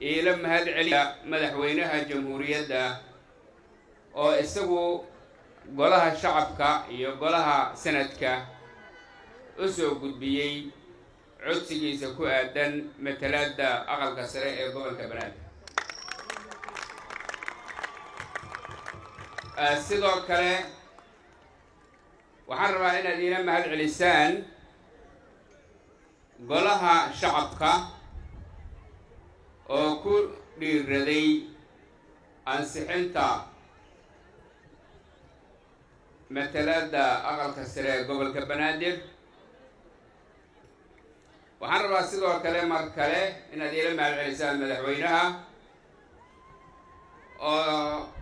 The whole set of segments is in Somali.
إلى مهد عليا مدحوينها جمهورية oo isagu golaha shacabka iyo golaha sanadka u soo gudbiyay codsigiisa ku aadan matalaadda aqalka sare ee gobolka Banaadir sidoo kale waxaan rabaa inaad ila mahad celisaan golaha shacabka oo ku dhiiraday ansixinta matalaadda aqalka sare ee gobolka Banaadir waxaan rabaa sidoo kale mar kale inaad ila mahad celisaan madaxweynaha oo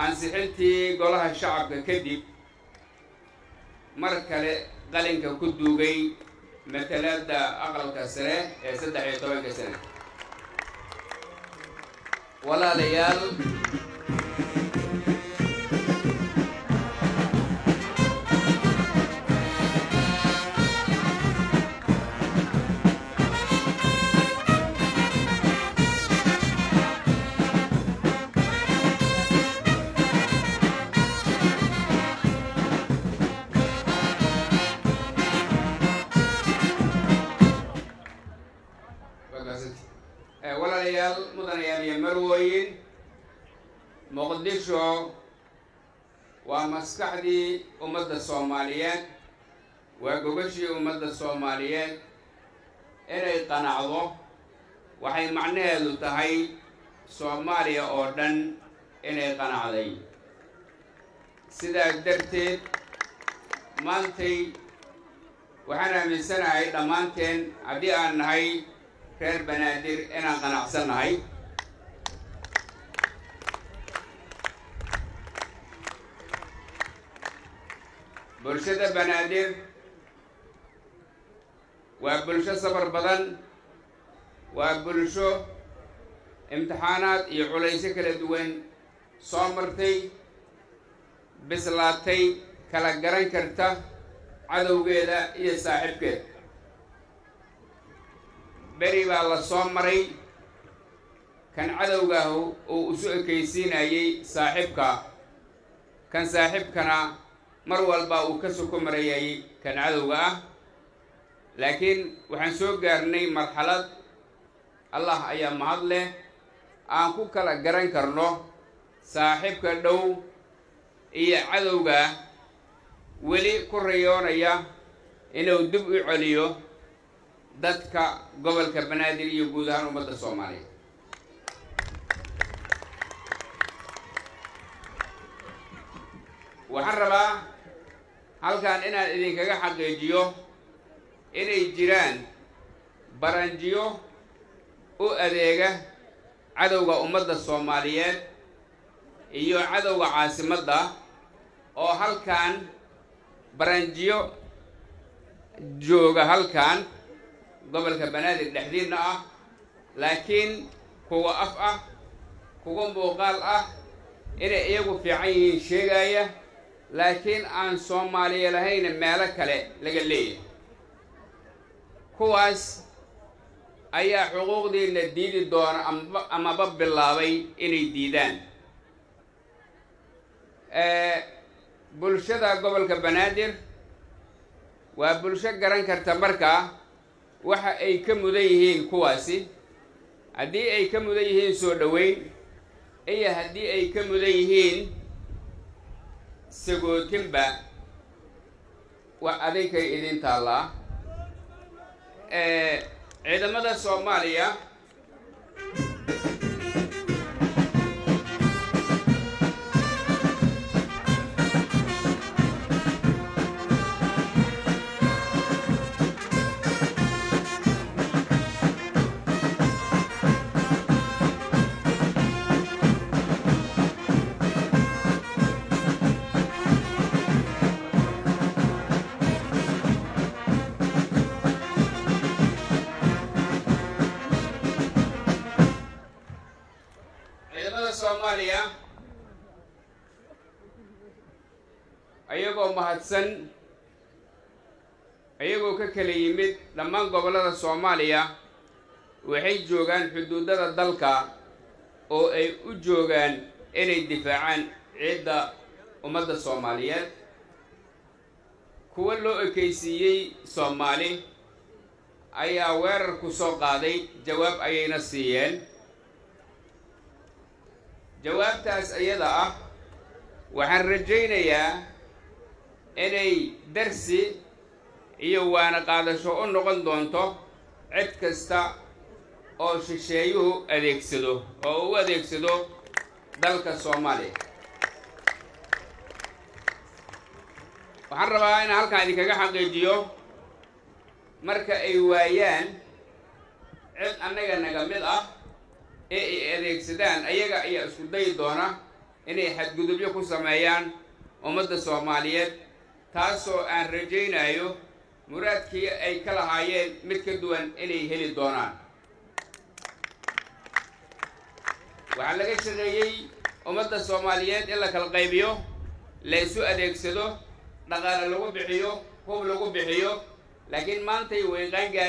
ansixintii golaha shacabka kadib mar kale qalinka ku duugay matalaadda aqalka sare ee 13 sano walaalayaal mudanayaal iyo marwooyin muqdisho waa maskaxdii ummadda Soomaaliyeed waa gogashii ummadda Soomaaliyeed inay qanacdo waxay macnaheedu tahay Soomaaliya oo dhan inay qanacday sidaa darteed maantay waxaan aaminsanahay dhammaanteen haddii aan nahay reer Banaadir inaan qanacsanahay bulshada Banaadir waa bulsho sabar badan waa bulsho imtixaanaad iyo culaysyo kala duwan soo martay bislaatay kala garan karta cadowgeeda iyo saaxiibkeeda beri baa la soo maray kan cadowga uu isu ekaysiinayay saaxiibka kan saaxiibkana mar walba uu ka soo marayay kan cadowga ah laakiin waxaan soo gaarnay marxalad Allah ayaa mahad leh aan ku kala garan karno saaxiibka dhow iyo cadowga weli ku riyoonaya inuu dib u celiyo dadka gobolka Banaadir iyo guud ahaan ummadda Soomaaliyeed waxaan rabaa halkan inaan idinkaga xaqiijiyo inay jiraan baranjiyo u adeega cadowga ummadda Soomaaliyeed iyo cadowga caasimadda oo halkan baranjiyo jooga halkan gobolka Banaadir dhexdiina ah laakiin kuwa af ah kuwa muuqaal ah inay iyagu fiican yihiin sheegaya laakiin aan Soomaaliya lahayn meelo kale laga leeyahay kuwaas ayaa xuquuqdiina diidi doona amaba bilaabay inay diidaan bulshada gobolka Banaadir waa bulsho garan karta markaa waxa ay ka mudan yihiin kuwaasi haddii ay ka mudan yihiin soo dhaweyn iyo haddii ay ka mudan yihiin sagootinba wax adinkay idin taallaa ciidamada Soomaaliya Soomaaliya ayagoo mahadsan ayagoo ka kala yimid dhammaan gobollada Soomaaliya waxay joogaan xuduudada dalka oo ay u joogaan inay difaacaan ciidda ummadda Soomaaliyeed kuwa loo ekaysiiyey Soomaali ayaa weerar ku soo qaaday jawaab ayayna siiyeen jawaabtaas ayada ah waxaan rajaynayaa inay darsi iyo waana qaadasho u noqon doonto cid kasta oo shisheeyuhu adeegsado oo u adeegsado dalka Soomaaliya waxaan rabaa in halkaan idinkaga xaqiijiyo marka ay waayaan cid annaga naga mid ah ee ay adeegsadaan ayaga ayaa isku dayi doona inay xadgudubyo ku sameeyaan ummadda Soomaaliyeed taasoo aan rajaynayo muraadkii ay ka lahaayeen mid ka duwan inay heli doonaan waxaa laga shaqeeyey ummadda Soomaaliyeed in la kala qaybiyo la isu adeegsado dhaqaale lagu bixiyo hub lagu bixiyo laakiin maanta way qaan gaareen